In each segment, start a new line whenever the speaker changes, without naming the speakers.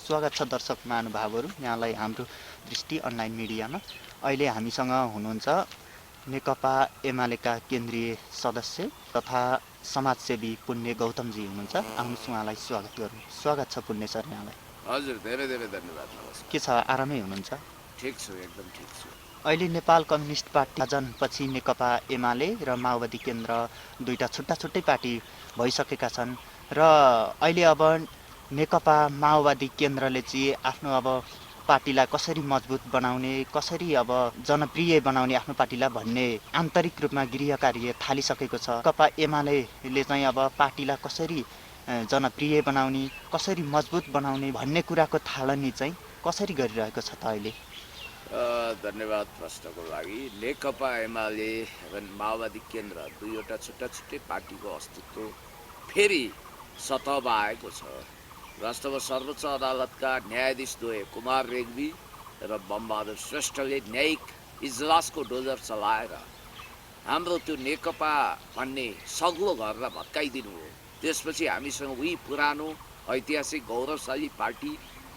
स्वागत छ दर्शक महानुभावहरू यहाँलाई हाम्रो दृष्टि अनलाइन मिडियामा। अहिले हामीसँग हुनुहुन्छ नेकपा एमालेका केन्द्रीय सदस्य तथा समाजसेवी पुण्य गौतमजी हुनुहुन्छ। आउनुहोस् उहाँलाई स्वागत गरौँ। स्वागत छ पुण्य सर यहाँलाई।
हजुर, धेरै धेरै धन्यवाद। नमस्कार।
के छ, आरामै हुनुहुन्छ?
ठिक छु, एकदम ठिक छु।
अहिले नेपाल कम्युनिस्ट पार्टी विभाजनपछि नेकपा एमाले र माओवादी केन्द्र दुईटा छुट्टा छुट्टै पार्टी भइसकेका छन् र अहिले अब नेकपा माओवादी केन्द्रले चाहिँ आफ्नो अब पार्टीलाई कसरी मजबुत बनाउने, कसरी अब जनप्रिय बनाउने आफ्नो पार्टीलाई भन्ने आन्तरिक रूपमा गृह कार्य थालिसकेको छ। नेकपा एमाले चाहिँ अब पार्टीलाई कसरी जनप्रिय बनाउने, कसरी मजबुत बनाउने भन्ने कुराको थालनी चाहिँ कसरी गरिरहेको छ त अहिले?
धन्यवाद प्रश्नको लागि। नेकपा एमाले र माओवादी केन्द्र दुईवटा छुट्टा छुट्टै पार्टीको अस्तित्व फेरि सतहमा आएको छ। वास्तवमा सर्वोच्च अदालतका न्यायाधीश द्वय कुमार रेग्मी र बमबहादुर श्रेष्ठले न्यायिक इजलासको डोजर चलाएर हाम्रो त्यो नेकपा भन्ने सग्लो घरलाई भत्काइदिनु हो। त्यसपछि हामीसँग उही पुरानो ऐतिहासिक गौरवशाली party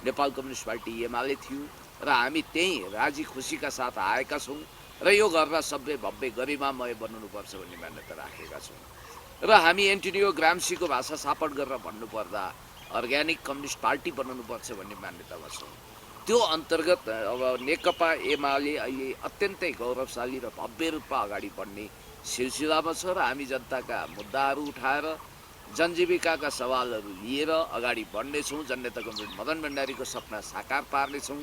Nepal communist party Emale थियो र हामी त्यही राजी खुसीका साथ आएका छौँ र यो घरलाई सभ्य भव्य गरिमामय बनाउनुपर्छ भन्ने मान्यता राखेका छौँ। र हामी एन्टोनियो ग्राम्सीको भाषा सापट गरेर भन्नुपर्दा अर्ग्यानिक कम्युनिस्ट पार्टी बनाउनुपर्छ भन्ने मान्यतामा छौँ। त्यो अन्तर्गत अब नेकपा एमाले अहिले अत्यन्तै गौरवशाली र भव्य रूपमा अगाडि बढ्ने सिलसिलामा छ र हामी जनताका मुद्दाहरू उठाएर जनजीविकाका सवालहरू लिएर अगाडि बढ्नेछौँ। जननेता कमरेड मदन भण्डारीको सपना साकार पार्नेछौँ।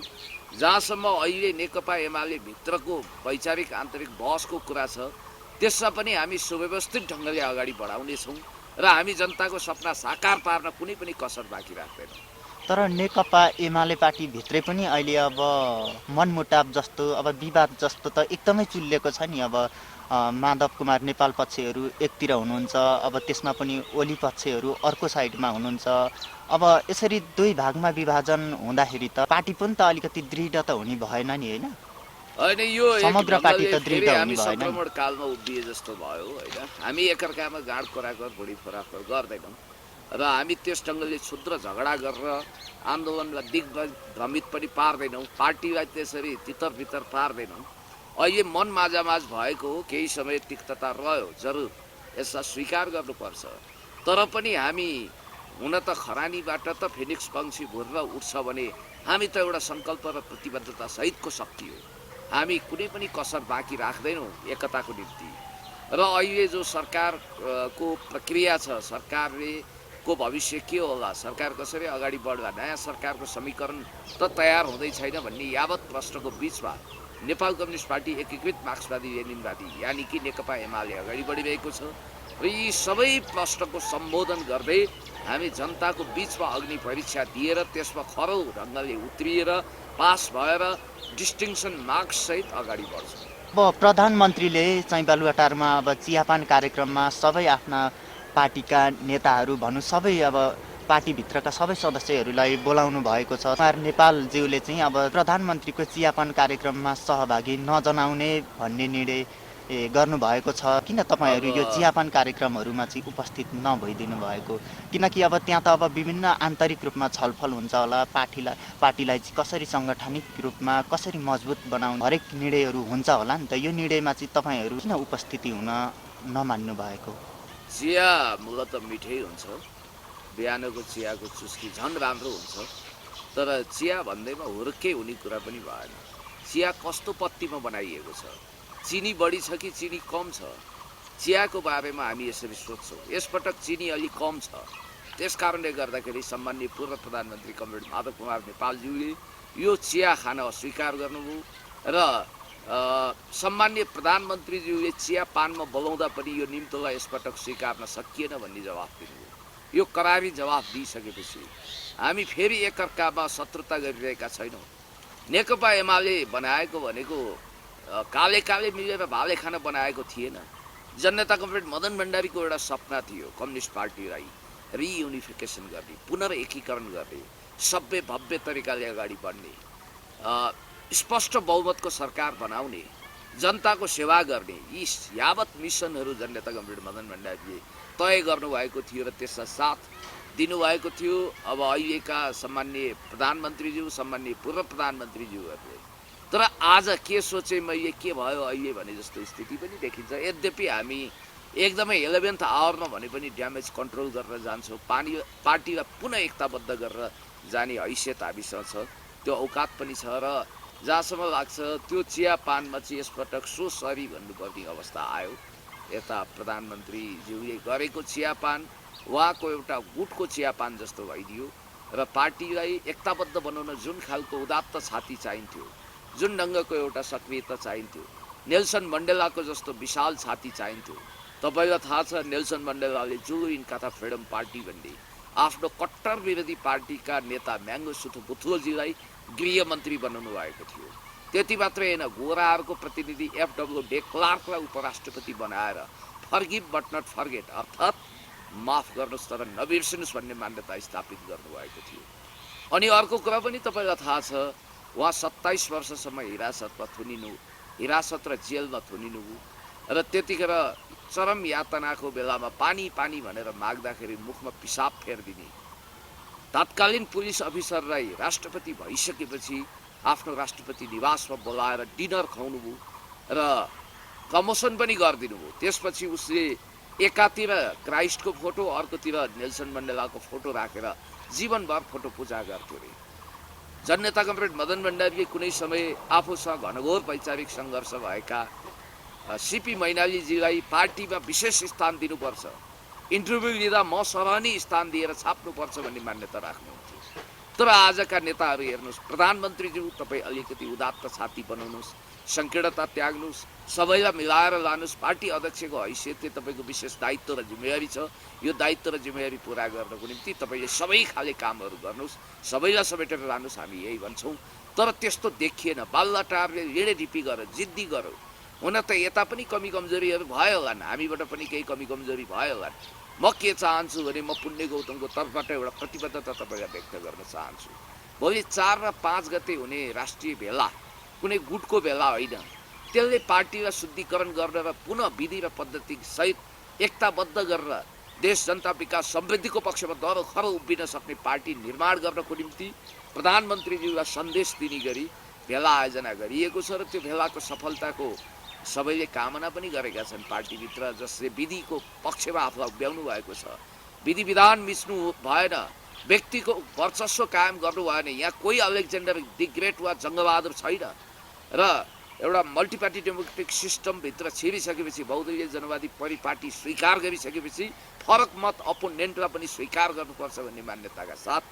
जहाँसम्म अहिले नेकपा एमाले भित्रको वैचारिक आन्तरिक बहसको कुरा छ त्यसमा पनि हामी सुव्यवस्थित ढङ्गले अगाडि बढाउनेछौँ र हामी जनताको सपना साकार पार्न कुनै पनि कसर बाँकी राख्दैनौँ।
तर नेकपा एमाले पार्टी भित्रै पनि अहिले अब मनमुटाव जस्तो अब विवाद जस्तो त एकदमै चुलिएको छ नि। अब माधव कुमार नेपाल पक्षहरू एकतिर हुनुहुन्छ, अब त्यसमा पनि ओली पक्षहरू अर्को साइडमा हुनुहुन्छ। अब यसरी दुई भागमा विभाजन हुँदाखेरि त पार्टी पनि त अलिकति दृढ त हुने भएन नि, होइन?
होइन, यो
समग्र पार्टी त दृढ हुने
हामी
भएन।
सङ्क्रमण कालमा उभिए जस्तो भयो, होइन? हामी एकअर्कामा गाँड कोराकर बुढी फराफर गर्दैनौँ र हामी त्यस ढङ्गले क्षुद्र झगडा गरेर आन्दोलनलाई दिग्भ्रमित पनि पार्दैनौँ, पार्टीलाई त्यसरी तितर बितर पार्दैनौँ। अहिले मन माझामाझ भएको हो, केही समय तिक्तता रह्यो, जरुर यसलाई स्वीकार गर्नुपर्छ। तर पनि हामी हुन त खरानीबाट त फिनिक्स पंक्षी भुरेर उठ्छ भने हामी त एउटा सङ्कल्प र प्रतिबद्धता सहितको शक्ति हो। हामी कुनै पनि कसर बाँकी राख्दैनौँ एकताको निम्ति। र अहिले जो सरकारको प्रक्रिया छ, सरकारले को भविष्य के होला, सरकार कसरी अगाडि बढ्ला, नयाँ सरकारको समीकरण त तयार हुँदै छैन भन्ने यावत प्रश्नको बिचमा नेपाल कम्युनिस्ट पार्टी एकीकृत मार्क्सवादी लेनिनवादी यानि कि नेकपा एमाले अगाडि बढिरहेको छ र यी सबै प्रश्नको सम्बोधन गर्दै हामी जनताको बिचमा अग्नि परीक्षा दिएर त्यसमा खरो ढङ्गले उत्रिएर पास भएर डिस्टिङसन मार्क्स सहित अगाडि बढ्छौँ।
अब प्रधानमन्त्रीले चाहिँ बालुवाटारमा अब चियापान कार्यक्रममा सबै आफ्ना पार्टीका नेताहरू भनौँ, सबै अब पार्टीभित्रका सबै सदस्यहरूलाई बोलाउनु भएको छ। कुमार नेपालज्यूले चाहिँ अब प्रधानमन्त्रीको चियापान कार्यक्रममा सहभागी नजनाउने भन्ने निर्णय गर्नुभएको छ। किन तपाईँहरू यो चियापान कार्यक्रमहरूमा चाहिँ उपस्थित नभइदिनु भएको? किनकि अब त्यहाँ त अब विभिन्न आन्तरिक रूपमा छलफल हुन्छ होला, पार्टीलाई चाहिँ कसरी सङ्गठनिक रूपमा कसरी मजबुत बनाउने हरेक निर्णयहरू हुन्छ होला नि त। यो निर्णयमा चाहिँ तपाईँहरू किन उपस्थिति हुन नमान्नु भएको?
चिया मूलत मिठै हुन्छ, बिहानको चियाको चुस्की झन् राम्रो हुन्छ, तर चिया भन्दैमा हुर्कै हुने कुरा पनि भएन। चिया कस्तो पत्तीमा बनाइएको छ, चिनी बढी छ कि चिनी कम छ, चियाको बारेमा हामी यसरी सोध्छौँ। यसपटक चिनी अलि कम छ, त्यस कारणले गर्दाखेरि सम्माननीय पूर्व प्रधानमन्त्री कमरेड माधव कुमार नेपालज्यूले यो चिया खान अस्वीकार गर्नुभयो र सम्माननीय प्रधानमन्त्रीज्यूले चिया पानमा बोलाउँदा पनि यो निम्तोलाई यसपटक स्वीकार्न सकिएन भन्ने जवाफ दिनुभयो। यो करारी जवाफ दिइसकेपछि हामी फेरि एकअर्कामा शत्रुता गरिरहेका छैनौँ। नेकपा एमाले बनाएको भनेको काले काले मिलेर भाले खान बनाएको थिएन। जननेता कमरेड मदन भण्डारीको एउटा सपना थियो कम्युनिस्ट पार्टीलाई रियुनिफिकेसन गर्ने, पुनर्एकीकरण गर्ने, सभ्य भव्य तरिकाले अगाडि बढ्ने, स्पष्ट बहुमतको सरकार बनाउने, जनताको सेवा गर्ने, यी यावत मिसनहरू जननेता कमरेड मदन भण्डारीले तय गर्नुभएको थियो र त्यसका साथ दिनुभएको थियो। अब अहिलेका सम्माननीय प्रधानमन्त्रीज्यू, सम्माननीय पूर्व प्रधानमन्त्रीज्यूहरूले। तर आज के सोचे मैले, के भयो अहिले भने जस्तो स्थिति पनि देखिन्छ। यद्यपि हामी एकदमै 11th आवरमा भने पनि ड्यामेज कन्ट्रोल गरेर जान्छौँ। पार्टीलाई पुनः एकताबद्ध गरेर जाने हैसियत हामीसँग छ, त्यो औकात पनि छ। र जहाँसम्म लाग्छ त्यो चियापानमा चाहिँ यसपटक सो सरी भन्नुपर्ने अवस्था आयो। यता प्रधानमन्त्रीज्यूले गरेको चियापान उहाँको एउटा गुटको चियापान जस्तो भइदियो र पार्टीलाई एकताबद्ध बनाउन जुन खालको उदात्त छाती चाहिन्थ्यो, जुन ढङ्गको एउटा सक्रियता चाहिन्थ्यो, नेल्सन मण्डेलाको जस्तो विशाल छाती चाहिन्थ्यो। तपाईँलाई थाहा छ नेल्सन मण्डेलाले जुलु इन कथा फ्रिडम पार्टी भन्ने आफ्नो कट्टर विरोधी पार्टीका नेता म्याङ्गोसुथु बुथुलोजीलाई गृहमन्त्री बनाउनु भएको थियो। त्यति मात्रै होइन, गोराहरूको प्रतिनिधि एफडब्ल्यू डे क्लार्कलाई उपराष्ट्रपति बनाएर फर्गिभ बट नट फर्गेट, अर्थात् माफ गर्नुहोस् तर नबिर्सिनुहोस् भन्ने मान्यता स्थापित गर्नुभएको थियो। अनि अर्को कुरा पनि तपाईँलाई थाहा छ, उहाँ 27 वर्षसम्म हिरासत र जेलमा थुनिनुभयो र त्यतिखेर चरम यातनाको बेलामा पानी पानी भनेर माग्दाखेरि मुखमा पिसाब फेरिदिने तत्कालीन पुलिस अफिसरलाई राष्ट्रपति भइसकेपछि आफ्नो राष्ट्रपति निवासमा बोलाएर डिनर खुवाउनुभयो र प्रमोसन पनि गरिदिनु भयो। त्यसपछि उसले एकातिर क्राइस्टको फोटो, अर्कोतिर नेल्सन मण्डेलाको फोटो राखेर जीवनभर फोटो पूजा गर्थ्यो अरे। जननेता कमरेड मदन भण्डारीले कुनै समय आफूसँग घनघोर वैचारिक सङ्घर्ष भएका सिपी मैनालीजीलाई पार्टीमा विशेष स्थान दिनुपर्छ, इन्टरभ्यू लिँदा म सराहनीय स्थान दिएर छाप्नुपर्छ भन्ने मान्यता राख्नुहुन्थ्यो। तर आजका नेताहरू हेर्नुहोस्, प्रधानमन्त्रीज्यू तपाईँ अलिकति उदात्त छाती बनाउनुहोस्, सङ्कीर्णता त्याग्नुहोस्, सबैलाई मिलाएर लानुहोस्। पार्टी अध्यक्षको हैसियतले तपाईँको विशेष दायित्व र जिम्मेवारी छ। यो दायित्व र जिम्मेवारी पुरा गर्नको निम्ति तपाईँले सबै खाले कामहरू गर्नुहोस्, सबैलाई समेटेर लानुहोस्, हामी यही भन्छौँ। तर त्यस्तो देखिएन। बालुवाटारले लेडेढिपी गरेर जिद्दी गर्यो। हुन त यता पनि कमी कमजोरीहरू भयो होलान्, हामीबाट पनि केही कमी कमजोरी भयो होलान्। म के चाहन्छु भने म पुण्य गौतमको तर्फबाट एउटा प्रतिबद्धता तपाईँलाई व्यक्त गर्न चाहन्छु। भोलि 4 र 5 गते हुने राष्ट्रिय भेला कुनै गुटको भेला होइन, त्यसले पार्टीलाई शुद्धिकरण गरेर पुनः विधि र पद्धति सहित एकताबद्ध गरेर देश जनता विकास समृद्धिको पक्षमा दह्रो खरो उभिन सक्ने पार्टी निर्माण गर्नको निम्ति प्रधानमन्त्रीज्यूलाई सन्देश दिने गरी भेला आयोजना गरिएको छ। र त्यो भेलाको सफलताको सबैले कामना पनि गरेका छन् पार्टीभित्र, जसले विधिको पक्षमा आफूलाई उभ्याउनु भएको छ। विधि विधान मिच्नु भएन, व्यक्तिको वर्चस्व कायम गर्नु भएन। यहाँ कोही अलेक्जेन्डर दि ग्रेट वा जङ्गबहादुर छैन। र एउटा मल्टिपार्टी डेमोक्रेटिक सिस्टमभित्र छिरिसकेपछि, बहुदलीय जनवादी परिपाटी स्वीकार गरिसकेपछि फरक मत अपोनेन्टलाई पनि स्वीकार गर्नुपर्छ भन्ने मान्यताका साथ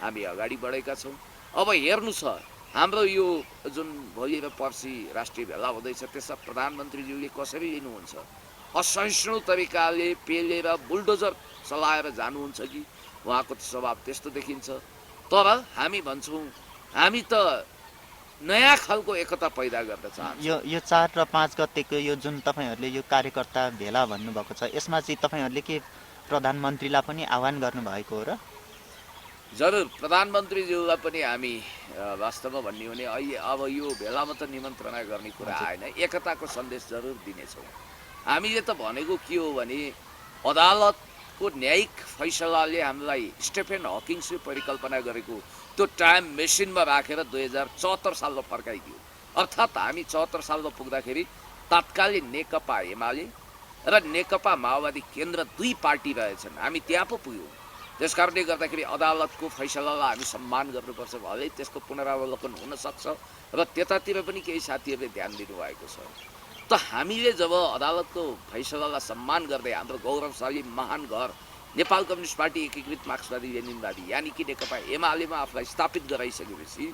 हामी अगाडि बढेका छौँ। अब हेर्नु छ हाम्रो यो जुन भोलि र पर्सि राष्ट्रिय भेला हुँदैछ, त्यसमा प्रधानमन्त्रीज्यूले कसरी लिनुहुन्छ? असहिष्णु तरिकाले पेलेर बुलडोजर चलाएर जानुहुन्छ कि? उहाँको स्वभाव त्यस्तो देखिन्छ। तर हामी भन्छौँ हामी त नयाँ खालको एकता पैदा गर्न चाहन्छौँ।
यो 4 र 5 गतेको यो जुन तपाईँहरूले यो कार्यकर्ता भेला भन्नुभएको छ, यसमा चाहिँ तपाईँहरूले के प्रधानमन्त्रीलाई पनि आह्वान गर्नुभएको हो र?
जरुर, प्रधानमन्त्रीज्यूलाई पनि हामी वास्तवमा भन्ने हो भने अहिले अब यो भेलामा त निमन्त्रणा गर्ने कुरा आएन, एकताको सन्देश जरुर दिनेछौँ। हामीले त भनेको के हो भने अदालतको न्यायिक फैसलाले हामीलाई स्टेफेन हकिङ्सले परिकल्पना गरेको त्यो टाइम मेसिनमा राखेर 2074 सालमा फर्काइदियो। अर्थात् हामी 74 सालमा पुग्दाखेरि तत्कालीन नेकपा एमाले र नेकपा माओवादी केन्द्र दुई पार्टी रहेछन्, हामी त्यहाँ पो पुग्यौँ। त्यस कारणले गर्दाखेरि अदालतको फैसलालाई हामी सम्मान गर्नुपर्छ, भले त्यसको पुनरावलोकन हुनसक्छ र त्यतातिर पनि केही साथीहरूले ध्यान दिनुभएको छ। त हामीले जब अदालतको फैसलालाई सम्मान गर्दै हाम्रो गौरवशाली महान घर नेपाल कम्युनिस्ट पार्टी एकीकृत मार्क्सवादी लेनिनवादी यानि कि नेकपा एमालेमा आफूलाई स्थापित गराइसकेपछि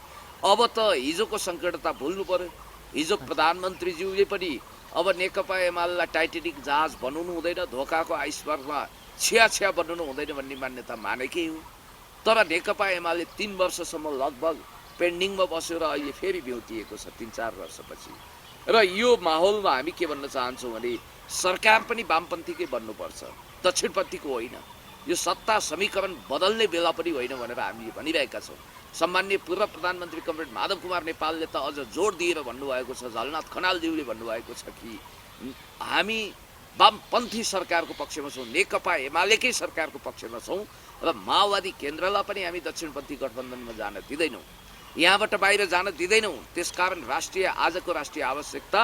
अब त हिजोको सङ्कीर्णता भुल्नु पर्यो। हिजो प्रधानमन्त्रीज्यूले पनि अब नेकपा एमालेलाई टाइटेनिक जहाज बनाउनु हुँदैन, धोकाको आइसबर्गमा छिया बनाउनु हुँदैन भन्ने मान्यता मानेकै हो। तर नेकपा एमाले 3 वर्षसम्म लगभग पेन्डिङमा बसेर अहिले फेरि भ्युटिएको छ 3-4 वर्षपछि। र यो माहौलमा हामी के भन्न चाहन्छौँ भने सरकार पनि वामपन्थीकै बन्नुपर्छ, दक्षिणपन्थीको होइन। यो सत्ता समीकरण बदल्ने बेला पनि होइन भनेर हामीले भनिरहेका छौँ। सम्माननीय पूर्व प्रधानमन्त्री कमरेड माधव कुमार नेपालले त अझ जोड दिएर भन्नुभएको छ, झलनाथ खनालज्यूले भन्नुभएको छ कि हामी वामपन्थी सरकारको पक्षमा छौँ, नेकपा एमालेकै सरकारको पक्षमा छौँ र माओवादी केन्द्रलाई पनि हामी दक्षिणपन्थी गठबन्धनमा जान दिँदैनौँ, यहाँबाट बाहिर जान दिँदैनौँ। त्यसकारण आजको राष्ट्रिय आवश्यकता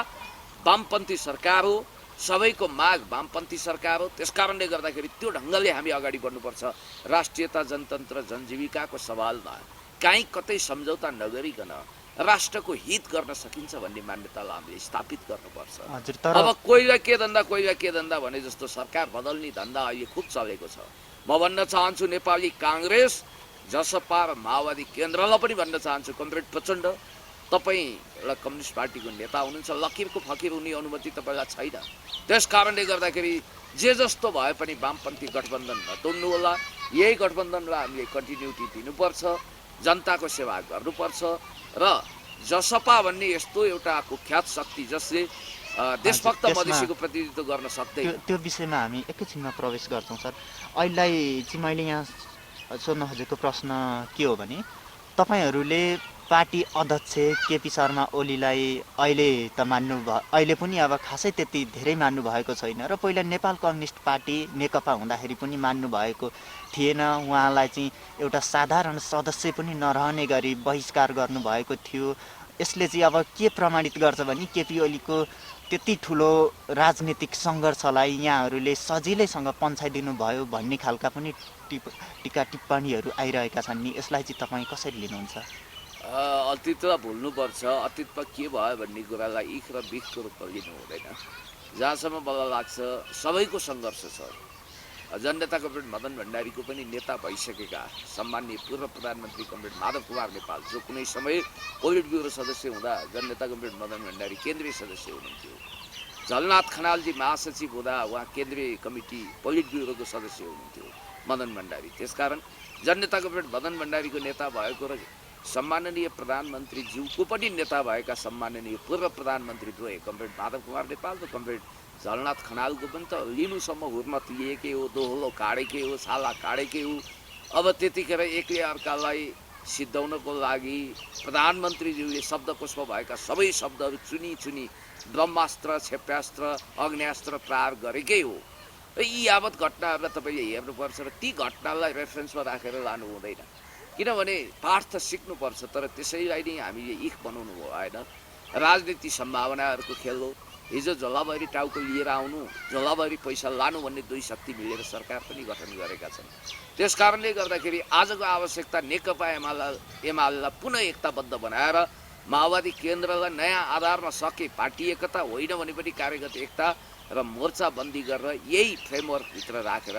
वामपन्थी सरकार हो, सबैको माग वामपन्थी सरकार हो। त्यसकारणले गर्दाखेरि त्यो ढङ्गले हामी अगाडि बढ्नुपर्छ। राष्ट्रियता, जनतन्त्र, जनजीविकाको सवालमा काहीँ कतै सम्झौता नगरिकन राष्ट्रको हित गर्न सकिन्छ भन्ने मान्यतालाई हामीले स्थापित गर्नुपर्छ। अब कोहीलाई के धन्दा भने जस्तो सरकार बदल्ने धन्दा अहिले खुब चलेको छ। म भन्न चाहन्छु नेपाली काङ्ग्रेस, जसपा र माओवादी केन्द्रलाई पनि भन्न चाहन्छु, कमरेड प्रचण्ड, तपाईँ एउटा कम्युनिस्ट पार्टीको नेता हुनुहुन्छ, लकिरको फकिर हुने अनुमति तपाईँलाई छैन। त्यस कारणले गर्दाखेरि जे जस्तो भए पनि वामपन्थी गठबन्धन नतोड्नु होला। यही गठबन्धनलाई हामीले कन्टिन्युटी दिनुपर्छ, जनताको सेवा गर्नुपर्छ र जसपा भन्ने यस्तो एउटा कुख्यात शक्ति जसले देशभक्त मधेसीको प्रतिनिधित्व गर्न सक्दैन।
त्यो विषयमा हामी एकैछिनमा प्रवेश गर्छौँ सर। अहिले चाहिँ मैले यहाँ सोध्न खोजेको प्रश्न के हो भने, तपाईँहरूले पार्टी अध्यक्ष केपी शर्मा ओलीलाई अहिले त अहिले पनि अब खासै त्यति धेरै मान्नु भएको छैन र पहिला नेपाल कम्युनिस्ट पार्टी नेकपा हुँदाखेरि पनि मान्नु भएको थिएन। उहाँलाई चाहिँ एउटा साधारण सदस्य पनि नरहने गरी बहिष्कार गर्नुभएको थियो। यसले चाहिँ अब के प्रमाणित गर्छ भने केपी ओलीको त्यति ठुलो राजनीतिक सङ्घर्षलाई यहाँहरूले सजिलैसँग पन्छाइदिनु भयो भन्ने खालका पनि टिका टिप्पणीहरू आइरहेका छन् नि। यसलाई चाहिँ तपाईँ कसरी लिनुहुन्छ?
अतीतलाई भुल्नुपर्छ। अतीतमा के भयो भन्ने कुरालाई इख र बिखको रूपमा लिनु हुँदैन। जहाँसम्म मलाई लाग्छ सबैको सङ्घर्ष छ। जननेता कमरेड मदन भण्डारीको पनि नेता भइसकेका सम्माननीय पूर्व प्रधानमन्त्री कमरेड माधव कुमार नेपाल, जो कुनै समय पोलिट ब्युरो सदस्य हुँदा जननेता कमरेड मदन भण्डारी केन्द्रीय सदस्य हुनुहुन्थ्यो। झलनाथ खनालजी महासचिव हुँदा उहाँ केन्द्रीय कमिटी पोलिट ब्युरोको सदस्य हुनुहुन्थ्यो मदन भण्डारी। त्यसकारण जननेता कमरेड मदन भण्डारीको नेता भएको र सम्माननीय प्रधानमन्त्रीज्यूको पनि नेता भएका सम्माननीय पूर्व प्रधानमन्त्री द्वय कमरेड माधव कुमार नेपाल र कमरेड झलनाथ खनालको पनि त लिनुसम्म हुर्मत लिएकै हो, दोहोलो काडेकै हो, छाला काडेकै हो। अब त्यतिखेर एकले अर्कालाई सिद्धाउनको लागि प्रधानमन्त्रीज्यूले शब्दकोशमा भएका सबै शब्दहरू चुनी चुनी ब्रह्मास्त्र, क्षेप्यास्त्र, अग्न्यास्त्र प्रहार गरेकै हो। र यी यावत घटनाहरूलाई तपाईँले हेर्नुपर्छ र ती घटनालाई रेफरेन्समा राखेर लानु हुँदैन। किनभने पाठ त सिक्नुपर्छ, तर त्यसैलाई नै हामीले इख बनाउनु भएन। राजनीति सम्भावनाहरूको खेल हो। हिजो झोलाभरि टाउको लिएर आउनु, झोलाभरि पैसा लानु भन्ने दुई शक्ति मिलेर सरकार पनि गठन गरेका छन्। त्यस कारणले गर्दाखेरि आजको आवश्यकता नेकपा एमालेलाई पुनः एकताबद्ध बनाएर माओवादी केन्द्रलाई नयाँ आधारमा सके पार्टी एकता होइन भने पनि कार्यगत एकता र मोर्चाबन्दी गरेर यही फ्रेमवर्कभित्र राखेर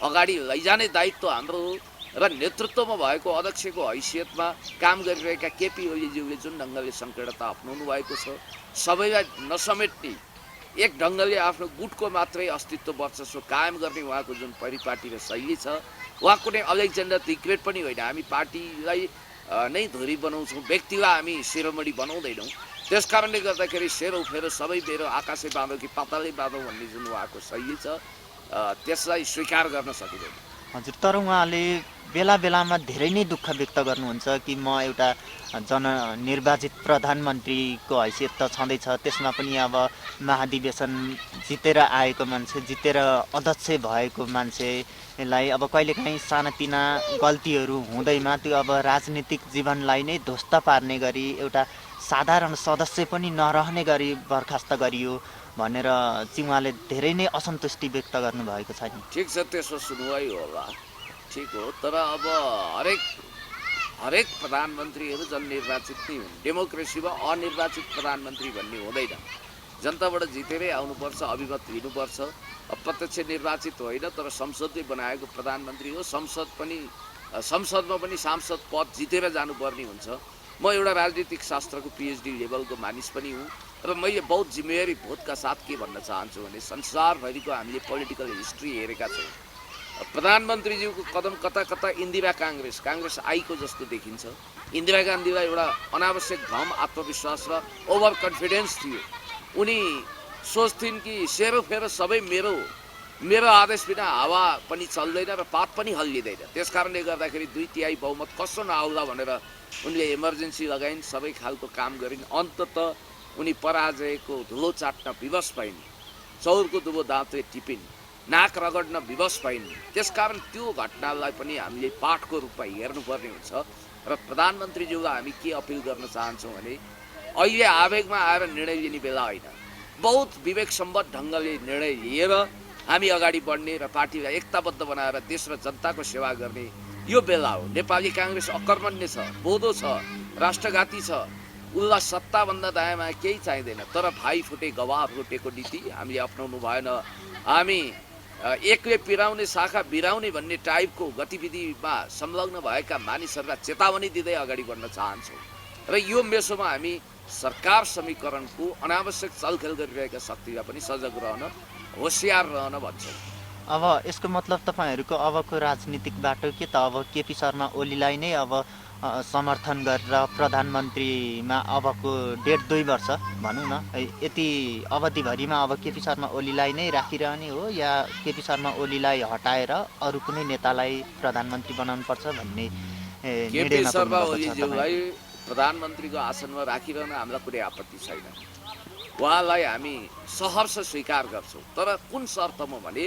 अगाडि लैजाने दायित्व हाम्रो हो। र नेतृत्वमा भएको अध्यक्षको हैसियतमा काम गरिरहेका केपी ओलीज्यूले जुन ढङ्गले सङ्कीर्णता अप्नाउनु भएको छ, सबैलाई नसमेट्ने एक ढङ्गले आफ्नो गुटको मात्रै अस्तित्व वर्चस्व कायम गर्ने उहाँको जुन परिपाटी र शैली छ, उहाँ कुनै अलेक्जेन्डर द ग्रेट पनि होइन। हामी पार्टीलाई नै धुरी बनाउँछौँ, व्यक्तिलाई हामी शिरोमणि बनाउँदैनौँ। त्यस कारणले गर्दाखेरि सेर उफेर सबै बेरो आकाशै बाँधौ कि पातालै बाँधौ भन्ने जुन उहाँको शैली छ, त्यसलाई स्वीकार गर्न सकिँदैन।
हजुर, तर उहाँले बेला बेलामा धेरै नै दुःख व्यक्त गर्नुहुन्छ कि म एउटा जननिर्वाचित प्रधानमन्त्रीको हैसियत त छँदैछ, त्यसमा पनि अब महाधिवेशन जितेर आएको मान्छे, जितेर अध्यक्ष भएको मान्छेलाई अब कहिलेकाहीँ सानातिना गल्तीहरू हुँदैमा त्यो अब राजनीतिक जीवनलाई नै ध्वस्त पार्ने गरी एउटा साधारण सदस्य पनि नरहने गरी बर्खास्त गरियो भनेर चाहिँ उहाँले धेरै नै असन्तुष्टि व्यक्त गर्नुभएको छ नि।
ठिक छ, त्यसो सुनवाई होला, ठिक हो। तर अब हरेक प्रधानमन्त्रीहरू जननिर्वाचित नै हुन्। डेमोक्रेसीमा अनिर्वाचित प्रधानमन्त्री भन्ने हुँदैन। जनताबाट जितेरै आउनुपर्छ, अभिमत लिनुपर्छ। प्रत्यक्ष निर्वाचित होइन, तर संसदले बनाएको प्रधानमन्त्री हो। संसदमा पनि सांसद पद जितेर जानुपर्ने हुन्छ। म एउटा राजनीतिक शास्त्रको पिएचडी लेभलको मानिस पनि हुँ र मैले बहुत जिम्मेवारी बोधका साथ के भन्न चाहन्छु भने संसारभरिको हामीले पोलिटिकल हिस्ट्री हेरेका छौँ। प्रधानमन्त्रीज्यूको कदम कता कता इन्दिरा काङ्ग्रेस आईको जस्तो देखिन्छ। इन्दिरा गान्धीलाई एउटा अनावश्यक भ्रम, आत्मविश्वास र ओभर कन्फिडेन्स थियो। उनी सोच्थिन् कि सेरोफेरो सबै मेरो आदेश बिना हावा पनि चल्दैन र पात पनि हल्लिँदैन। त्यस कारणले गर्दाखेरि 2/3 बहुमत कसो नआउला भनेर उनले इमर्जेन्सी लगाइन्, सबै खालको काम गरिन्। अन्ततः उनी पराजयको धुलो चाट्न विवश भइन्, चौरको दुबो दाँतले टिपिन् नाक रगड्न विवश भइन्। त्यसकारण त्यो घटनालाई पनि हामीले पाठको रूपमा हेर्नुपर्ने हुन्छ र प्रधानमन्त्रीज्यूलाई हामी के अपिल गर्न चाहन्छौँ भने अहिले आवेगमा आएर निर्णय लिने बेला होइन, बहुत विवेक सम्बद्ध ढङ्गले निर्णय लिएर हामी अगाडि बढ्ने र पार्टीलाई एकताबद्ध बनाएर देश र जनताको सेवा गर्ने यो बेला हो। नेपाली काङ्ग्रेस अकर्मण्य छ, बोधो छ, राष्ट्रघाती छ, उसलाई सत्ताभन्दा दायाँमा केही चाहिँदैन। तर भाइ फुटे गवाह फुटेको नीति हामीले अप्नाउनु भएन। हामी एकले पिराउने शाखा बिराउने भन्ने टाइपको गतिविधिमा संलग्न भएका मानिसहरूलाई चेतावनी दिँदै अगाडि बढ्न चाहन्छौँ र यो मेसोमा हामी सरकार समीकरणको अनावश्यक चलखेल गरिरहेका शक्तिलाई पनि सजग रहन, होसियार रहन भन्छौँ।
अब यसको मतलब तपाईँहरूको अबको राजनीतिक बाटो के त अब केपी शर्मा ओलीलाई नै अब समर्थन गरेर प्रधानमन्त्रीमा अबको 1.5-2 वर्ष भनौँ न यति अवधिभरिमा अब केपी शर्मा ओलीलाई नै राखिरहने हो या केपी शर्मा ओलीलाई हटाएर अरू कुनै नेतालाई प्रधानमन्त्री बनाउनुपर्छ भन्ने
केपी शर्मा ओलीज्यूलाई प्रधानमन्त्रीको आसनमा राखिरहन हामीलाई कुनै आपत्ति छैन। उहाँलाई हामी सहर्ष स्वीकार गर्छौँ, तर कुन शर्तमा भने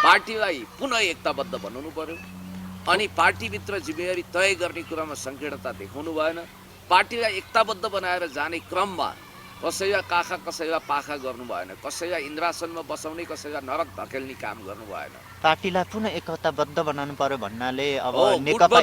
पार्टीलाई पुनः एकताबद्ध बनाउनु पर्यो अनि पार्टीभित्र जिम्मेवारी तय गर्ने कुरामा सङ्कीर्णता देखाउनु भएन। पार्टीलाई एकताबद्ध बनाएर जाने क्रममा कसैलाई काखा कसैलाई पाखा गर्नु भएन, कसैलाई इन्द्रासनमा बसाउने कसैलाई नरक धकेल्ने काम गर्नु भएन।
पार्टीलाई पुनः एकताबद्ध बनाउनु पर्यो भन्नाले अब नेकपा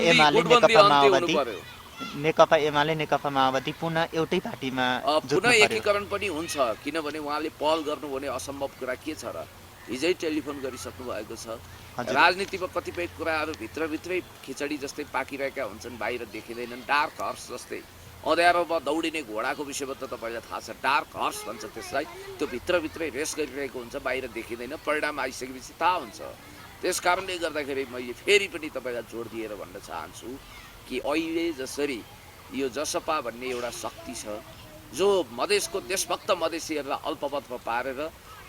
एमाले नेकपा माओवादी पुनः एउटै पार्टीमा
पुनः एकीकरण पनि हुन्छ, किनभने उहाँले पहल गर्नु भने असम्भव कुरा के छ र? हिजै टेलिफोन गरिसक्नु भएको छ। राजनीतिमा कतिपय कुराहरू भित्रभित्रै खिचडी जस्तै पाकिरहेका हुन्छन्, बाहिर देखिँदैनन्। डार्क हर्स जस्तै अँध्यारोमा दौडिने घोडाको विषयमा त तपाईँलाई थाहा छ, डार्क हर्स भन्छ त्यसलाई। त्यो भित्रभित्रै रेस गरिरहेको हुन्छ, बाहिर देखिँदैन, परिणाम आइसकेपछि थाहा हुन्छ। त्यस कारणले गर्दाखेरि मैले फेरि पनि तपाईँलाई जोड दिएर भन्न चाहन्छु कि अहिले जसरी यो जसपा भन्ने एउटा शक्ति छ जो मधेसको देशभक्त मधेसीहरूलाई अल्पमतमा पारेर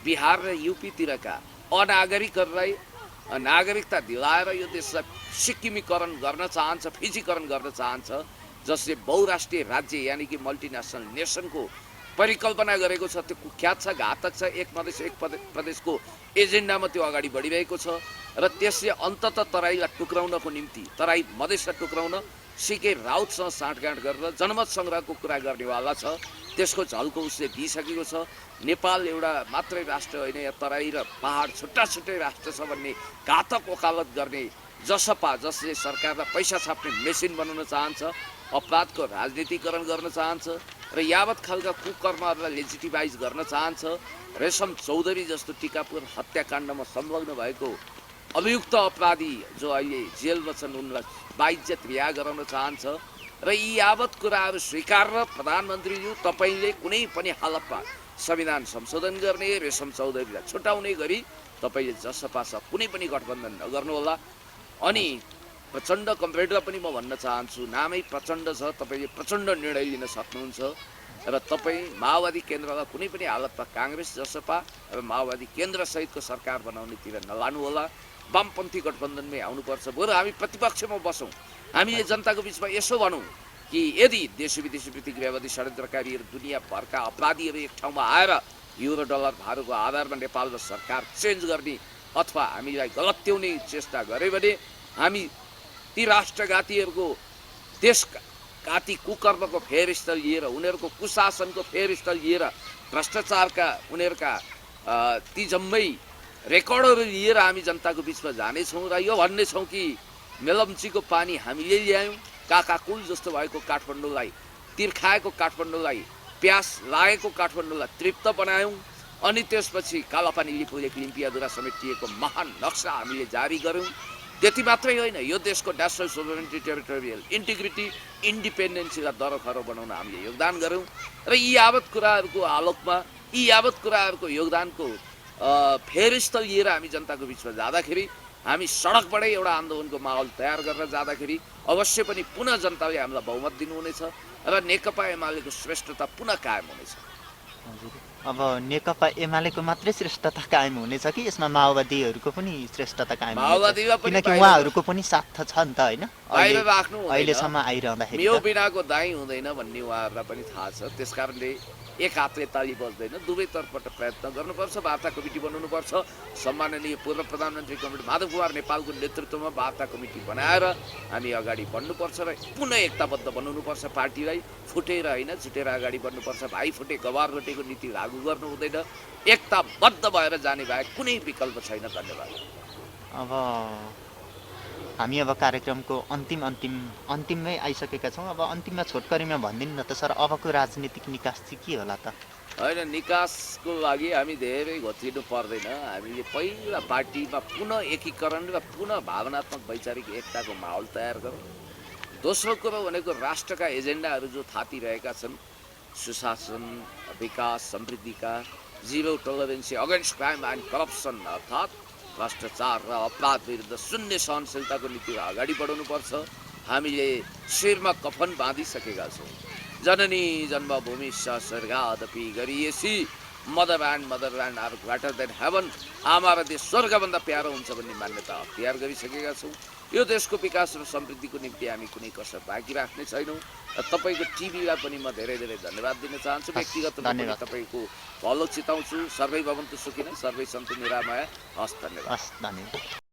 बिहार र युपीतिरका अनागरिकहरूलाई नागरिकता दिलाएर यो देशलाई सिक्किमीकरण गर्न चाहन्छ, फिजीकरण गर्न चाहन्छ, जसले बहुराष्ट्रिय राज्य यानि कि मल्टिनेसनल नेसनको परिकल्पना गरेको छ। त्यो कुख्यात छ, घातक छ। एक मधेस एक प्रदेशको एजेन्डामा त्यो अगाडि बढिरहेको छ र त्यसले अन्ततः तराईलाई टुक्राउनको निम्ति, तराई मधेसलाई टुक्राउन सिके राउतसँग साँठगाँठ गरेर जनमत सङ्ग्रहको कुरा गर्नेवाला छ। त्यसको झल्को उसले दिइसकेको छ। नेपाल एउटा मात्रै राष्ट्र होइन, या तराई र पहाड छुट्टा छुट्टै राष्ट्र छ भन्ने घातक वकालत गर्ने जसपा, जसले सरकारलाई पैसा छाप्ने मेसिन बनाउन चाहन्छ, अपराधको राजनीतिकरण गर्न चाहन्छ र यावत खालका कुकर्महरूलाई लेजिटिमाइज गर्न चाहन्छ। रेशम चौधरी जस्तो टिकापुर हत्याकाण्डमा संलग्न भएको अभियुक्त अपराधी जो अहिले जेलमा छन्, उनलाई बाइज्जत रिहा गराउन चाहन्छ र यी यावत कुराहरू स्वीकार र प्रधानमन्त्रीज्यू तपाईँले कुनै पनि हालतमा संविधान संशोधन गर्ने, रेशम चौधरीलाई छुटाउने गरी तपाईँले जसपासँग कुनै पनि गठबन्धन नगर्नुहोला। अनि प्रचण्ड कमरेडलाई पनि म भन्न चाहन्छु, नामै प्रचण्ड छ, तपाईँले प्रचण्ड निर्णय लिन सक्नुहुन्छ र तपाईँ माओवादी केन्द्रलाई कुनै पनि हालतमा काङ्ग्रेस जसपा र माओवादी केन्द्रसहितको सरकार बनाउनेतिर नलानुहोला। वामपन्थी गठबन्धनमै आउनुपर्छ। बरु हामी प्रतिपक्षमा बसौँ, हामीले जनताको बिचमा यसो भनौँ कि यदि देशी विदेशी प्रतिक्रियावादी षड्यन्त्रकारीहरू दुनियाँभरका अपराधीहरू एक ठाउँमा आएर युरो डलर भारूको आधारमा नेपालमा सरकार चेन्ज गर्ने अथवा हामीलाई गलत्याउने चेष्टा गरे भने हामी ती राष्ट्रघातीहरूको देशघाती कुकर्मको फेरस्थल लिएर, उनीहरूको कुशासनको फेरस्थल लिएर, भ्रष्टाचारका उनीहरूका ती जम्मै रेकर्डहरू लिएर हामी जनताको बिचमा जानेछौँ र यो भन्नेछौँ कि मेलम्चीको पानी हामीले ल्यायौँ, काकाकुल जस्तो भएको काठमाडौँलाई, तिर्खाएको काठमाडौँलाई, प्यास लागेको काठमाडौँलाई तृप्त बनायौँ। अनि त्यसपछि कालापानी लिपुलेक लिम्पियाद्वारा समेटिएको महान नक्सा हामीले जारी गऱ्यौँ। त्यति मात्रै होइन, यो देशको नेसनल सोभरेनिटी, टेरिटोरियल इन्टिग्रिटी, इन्डिपेन्डेन्सीलाई दरखरो बनाउन हामीले योगदान गऱ्यौँ र यी यावत कुराहरूको आलोकमा, यी यावत कुराहरूको योगदानको फेरस्थल लिएर हामी जनताको बिचमा जाँदाखेरि, हामी सडकबाटै एउटा आन्दोलनको माहौल तयार गरेर जाँदाखेरि अवश्य पनि पुनः जनताले हामीलाई बहुमत दिनुहुनेछ र नेकपा एमालेको श्रेष्ठता पुनः कायम हुनेछ।
अब नेकपा एमालेको मात्रै श्रेष्ठता कायम हुनेछ कि यसमा माओवादीहरूको पनि श्रेष्ठता कायम हुनेछ? किनकि उहाँहरूको पनि साथ छ नि त, होइन?
बाहिर राख्नु
अहिलेसम्म आइरहँदाखेरि
यो बिनाको दाई हुँदैन भन्ने उहाँहरूलाई पनि थाहा छ। त्यसकारणले एक हातले ताली बज्दैन, दुवैतर्फबाट प्रयत्न गर्नुपर्छ। वार्ता कमिटी बनाउनुपर्छ। सम्माननीय पूर्व प्रधानमन्त्री कमरेड माधव कुमार नेपालको नेतृत्वमा वार्ता कमिटी बनाएर हामी अगाडि बढ्नुपर्छ र पुनः एकताबद्ध बनाउनुपर्छ। पार्टीलाई फुटेर होइन, छुटेर अगाडि बढ्नुपर्छ। भाइ फुटे गवार रोटेको नीति लागू गर्नु हुँदैन। एकताबद्ध भएर जाने बाहेक कुनै विकल्प छैन। धन्यवाद।
अब हामी अब कार्यक्रमको अन्तिममै आइसकेका छौँ। अब अन्तिममा छोटकरीमा भनिदिनु न त सर, अबको राजनीतिक निकास चाहिँ के होला त?
होइन, निकासको लागि हामी धेरै घोत्रिनु पर्दैन। हामीले पहिला पार्टीमा पुनः एकीकरण र पुनः भावनात्मक वैचारिक एकताको माहौल तयार गरौँ। दोस्रो कुरो भनेको राष्ट्रका एजेन्डाहरू जो थातिरहेका छन्, सुशासन, विकास, समृद्धिका, zero tolerance against crime and corruption, अर्थात् भ्रष्टाचार र अपराध विरुद्ध शून्य सहनशीलताको नीतिलाई अगाडि बढाउनुपर्छ। हामीले शिरमा कफन बाँधिसकेका छौँ। जननी जन्मभूमि स्वर्गादपि गरिएसी, motherland are greater than heaven, आमा र देश स्वर्गभन्दा प्यारो हुन्छ भन्ने मान्यता अख्तियार गरिसकेका छौँ। यो देशको विकास र समृद्धिको निम्ति हामी कुनै कसर बाँकी राख्ने छैनौँ। र तपाईँको टिभीलाई पनि म धेरै धेरै धन्यवाद दिन चाहन्छु। व्यक्तिगत रूपमा पनि तपाईँको फलो चिताउँछु। सर्वै भवन्तु सुखिनः, सर्वै सन्तु निरामया। हस्, धन्यवाद।
धन्यवाद।